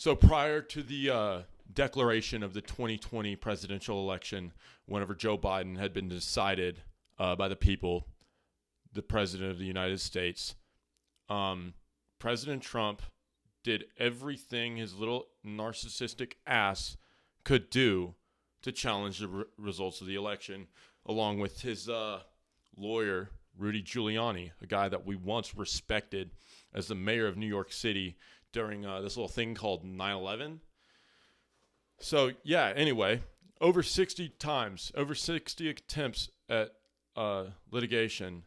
So prior to the declaration of the 2020 presidential election, whenever Joe Biden had been decided by the people, the president of the United States, President Trump did everything his little narcissistic ass could do to challenge the results of the election, along with his lawyer, Rudy Giuliani, a guy that we once respected as the mayor of New York City during this little thing called 9/11. So, yeah, anyway, over 60 times, over 60 attempts at litigation,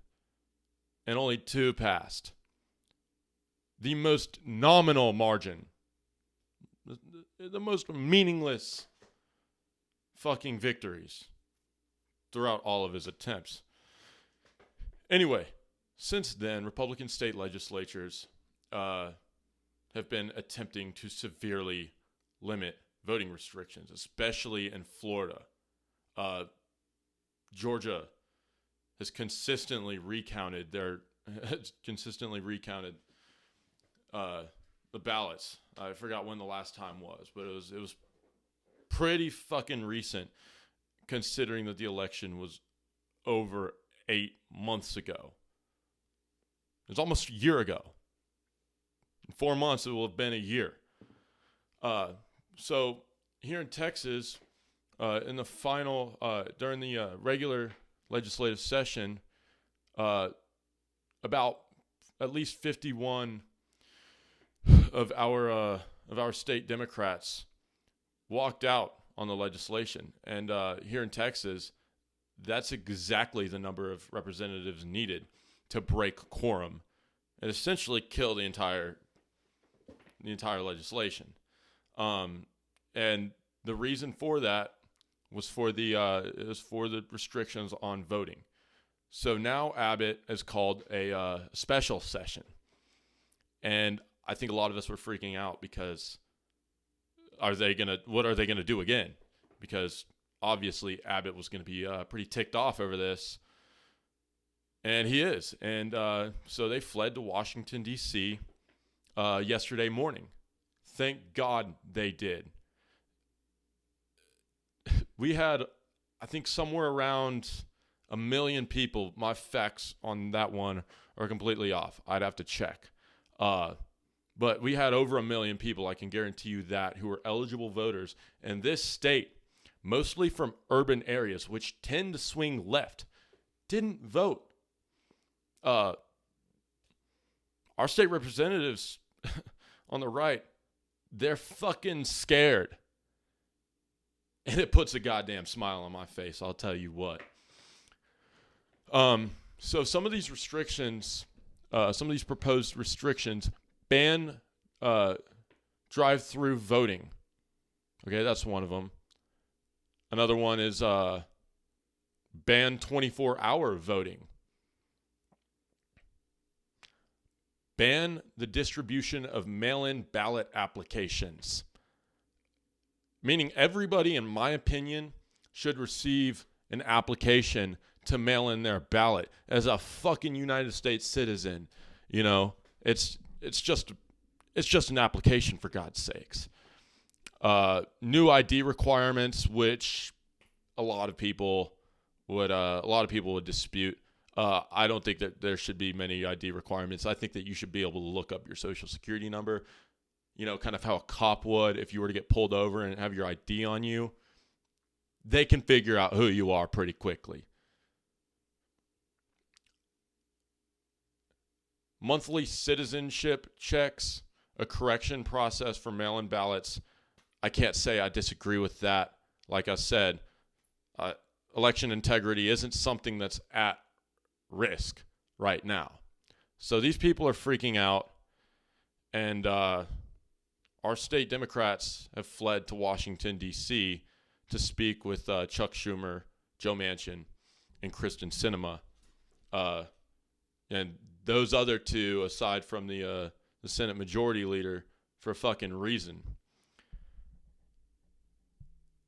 and only 2 passed. The most nominal margin, the most meaningless fucking victories throughout all of his attempts. Anyway, since then, Republican state legislatures have been attempting to severely limit voting restrictions, especially in Florida. Georgia has consistently recounted the ballots. I forgot when the last time was, but it was pretty fucking recent, considering that the election was over 8 months ago. It was almost a year ago. In 4 months, it will have been a year. So here in Texas, in the final, during the regular legislative session, about at least 51 of our state Democrats walked out on the legislation, and here in Texas, that's exactly the number of representatives needed to break quorum and essentially kill the entire legislation. And the reason for that was for the restrictions on voting. So now Abbott has called a special session, and I think a lot of us were freaking out because what are they gonna do again? Because obviously Abbott was going to be pretty ticked off over this, and he is. And so they fled to Washington, D.C. Yesterday morning. Thank God they did. We had, I think, somewhere around 1 million people. My facts on that one are completely off. I'd have to check. But we had over 1 million people, I can guarantee you that, who were eligible voters. And this state, mostly from urban areas, which tend to swing left, didn't vote. Our state representatives on the right, they're fucking scared. And it puts a goddamn smile on my face, I'll tell you what. So some of these restrictions, some of these proposed restrictions ban drive-through voting. Okay, that's one of them. Another one is ban 24-hour voting. Ban the distribution of mail-in ballot applications. Meaning everybody, in my opinion, should receive an application to mail in their ballot as a fucking United States citizen. You know, it's just an application, for God's sakes. New ID requirements, which a lot of people would dispute. I don't think that there should be many ID requirements. I think that you should be able to look up your social security number, you know, kind of how a cop would if you were to get pulled over and have your ID on you. They can figure out who you are pretty quickly. Monthly citizenship checks, a correction process for mail-in ballots. I can't say I disagree with that. Like I said, election integrity isn't something that's at risk right now. So these people are freaking out, and our state Democrats have fled to Washington, D.C. to speak with Chuck Schumer, Joe Manchin, and Kristen Sinema. And those other two, aside from the Senate Majority Leader, for a fucking reason.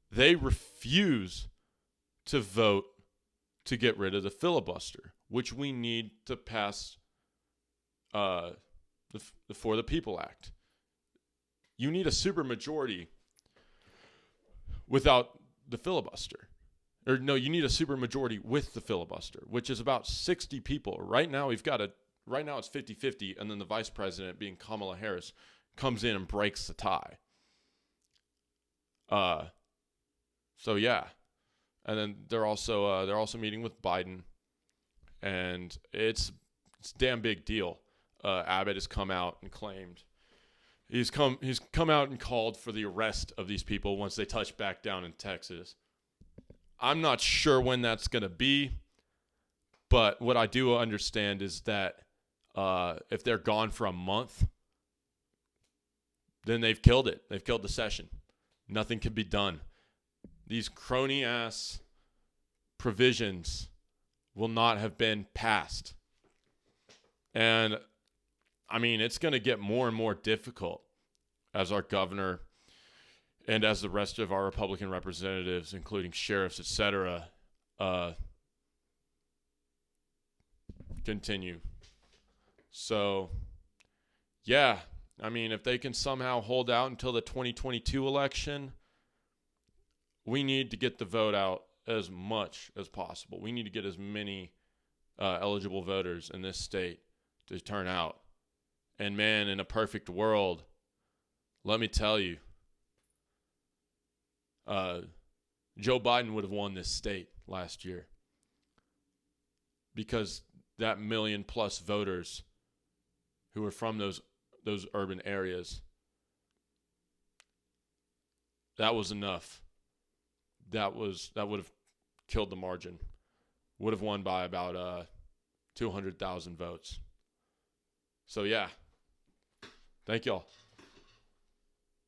They refuse to vote to get rid of the filibuster, which we need to pass the For the People Act. you need a supermajority without the filibuster. Or no, you need a supermajority with the filibuster, which is about 60 people. Right now it's 50-50, and then the vice president, being Kamala Harris, comes in and breaks the tie. So yeah. And then they're also meeting with Biden, and it's a damn big deal. Abbott has come out and claimed he's come out and called for the arrest of these people once they touch back down in Texas. I'm not sure when that's going to be, but what I do understand is that if they're gone for a month, then they've killed it. They've killed the session. Nothing can be done. These crony-ass provisions will not have been passed. And, I mean, it's going to get more and more difficult as our governor and as the rest of our Republican representatives, including sheriffs, etc., continue. So, yeah, I mean, if they can somehow hold out until the 2022 election, we need to get the vote out as much as possible. We need to get as many eligible voters in this state to turn out. And, man, in a perfect world, let me tell you, Joe Biden would have won this state last year because that 1 million+ voters who were from those urban areas, that was enough. That would have killed the margin. Would have won by about 200,000 votes. So yeah, thank y'all.